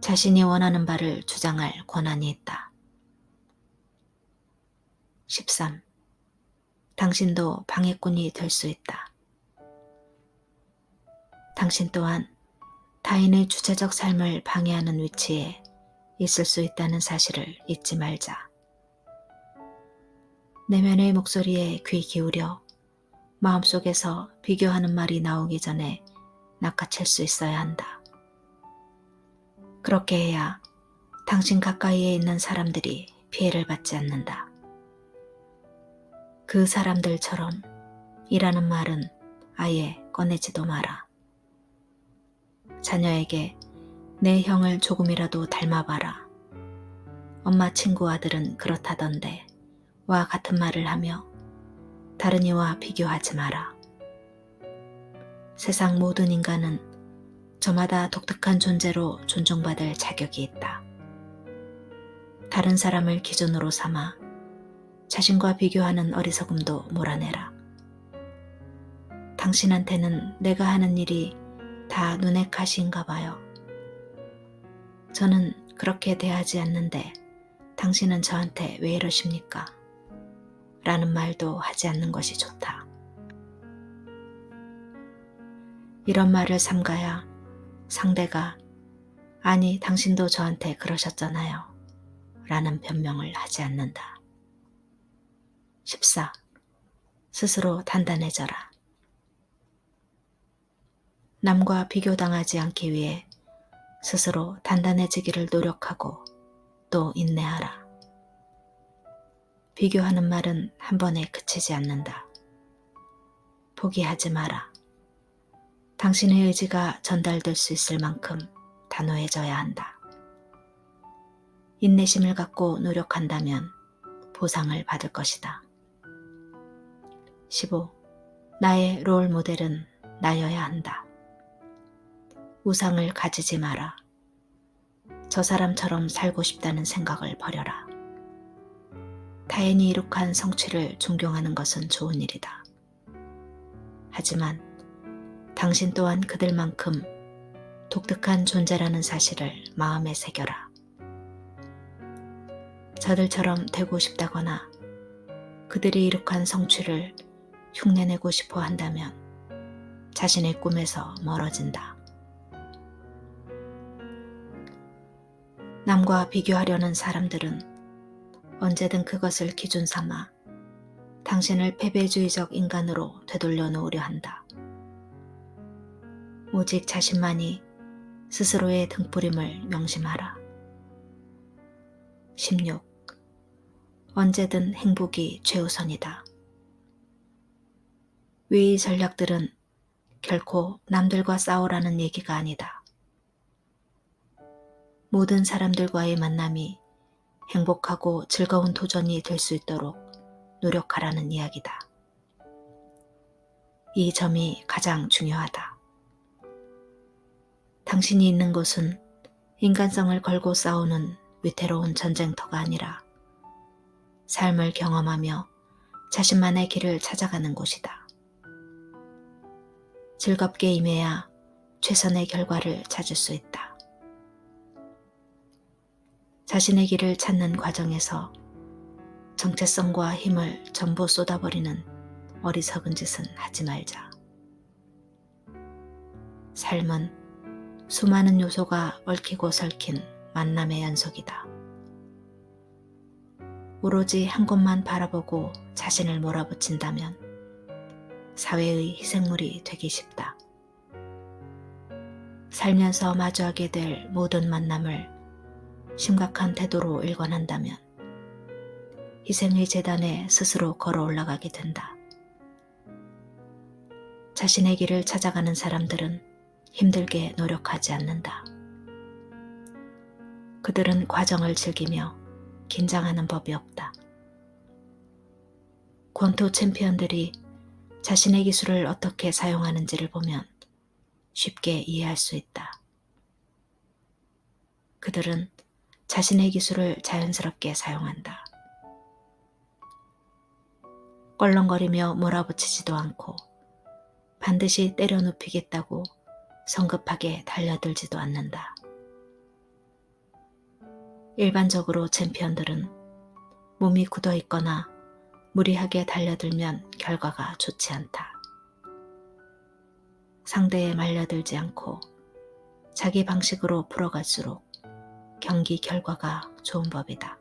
자신이 원하는 바를 주장할 권한이 있다. 13. 당신도 방해꾼이 될 수 있다. 당신 또한 타인의 주체적 삶을 방해하는 위치에 있을 수 있다는 사실을 잊지 말자. 내면의 목소리에 귀 기울여 마음속에서 비교하는 말이 나오기 전에 낚아챌 수 있어야 한다. 그렇게 해야 당신 가까이에 있는 사람들이 피해를 받지 않는다. 그 사람들처럼 이라는 말은 아예 꺼내지도 마라. 자녀에게 내 형을 조금이라도 닮아봐라. 엄마 친구 아들은 그렇다던데 와 같은 말을 하며 다른 이와 비교하지 마라. 세상 모든 인간은 저마다 독특한 존재로 존중받을 자격이 있다. 다른 사람을 기준으로 삼아 자신과 비교하는 어리석음도 몰아내라. 당신한테는 내가 하는 일이 다 눈의 가시인가 봐요. 저는 그렇게 대하지 않는데 당신은 저한테 왜 이러십니까? 라는 말도 하지 않는 것이 좋다. 이런 말을 삼가야 상대가 아니 당신도 저한테 그러셨잖아요 라는 변명을 하지 않는다. 14. 스스로 단단해져라. 남과 비교당하지 않기 위해 스스로 단단해지기를 노력하고 또 인내하라. 비교하는 말은 한 번에 그치지 않는다. 포기하지 마라. 당신의 의지가 전달될 수 있을 만큼 단호해져야 한다. 인내심을 갖고 노력한다면 보상을 받을 것이다. 15. 나의 롤 모델은 나여야 한다. 우상을 가지지 마라. 저 사람처럼 살고 싶다는 생각을 버려라. 타인이 이룩한 성취를 존경하는 것은 좋은 일이다. 하지만 당신 또한 그들만큼 독특한 존재라는 사실을 마음에 새겨라. 저들처럼 되고 싶다거나 그들이 이룩한 성취를 흉내내고 싶어 한다면 자신의 꿈에서 멀어진다. 남과 비교하려는 사람들은 언제든 그것을 기준 삼아 당신을 패배주의적 인간으로 되돌려 놓으려 한다. 오직 자신만이 스스로의 등불임을 명심하라. 16. 언제든 행복이 최우선이다. 위 전략들은 결코 남들과 싸우라는 얘기가 아니다. 모든 사람들과의 만남이 행복하고 즐거운 도전이 될 수 있도록 노력하라는 이야기다. 이 점이 가장 중요하다. 당신이 있는 곳은 인간성을 걸고 싸우는 위태로운 전쟁터가 아니라 삶을 경험하며 자신만의 길을 찾아가는 곳이다. 즐겁게 임해야 최선의 결과를 찾을 수 있다. 자신의 길을 찾는 과정에서 정체성과 힘을 전부 쏟아버리는 어리석은 짓은 하지 말자. 삶은 수많은 요소가 얽히고 설킨 만남의 연속이다. 오로지 한 곳만 바라보고 자신을 몰아붙인다면 사회의 희생물이 되기 쉽다. 살면서 마주하게 될 모든 만남을 심각한 태도로 일관한다면 희생의 재단에 스스로 걸어 올라가게 된다. 자신의 길을 찾아가는 사람들은 힘들게 노력하지 않는다. 그들은 과정을 즐기며 긴장하는 법이 없다. 권투 챔피언들이 자신의 기술을 어떻게 사용하는지를 보면 쉽게 이해할 수 있다. 그들은 자신의 기술을 자연스럽게 사용한다. 껄렁거리며 몰아붙이지도 않고 반드시 때려 눕히겠다고 성급하게 달려들지도 않는다. 일반적으로 챔피언들은 몸이 굳어 있거나 무리하게 달려들면 결과가 좋지 않다. 상대에 말려들지 않고 자기 방식으로 풀어갈수록 경기 결과가 좋은 법이다.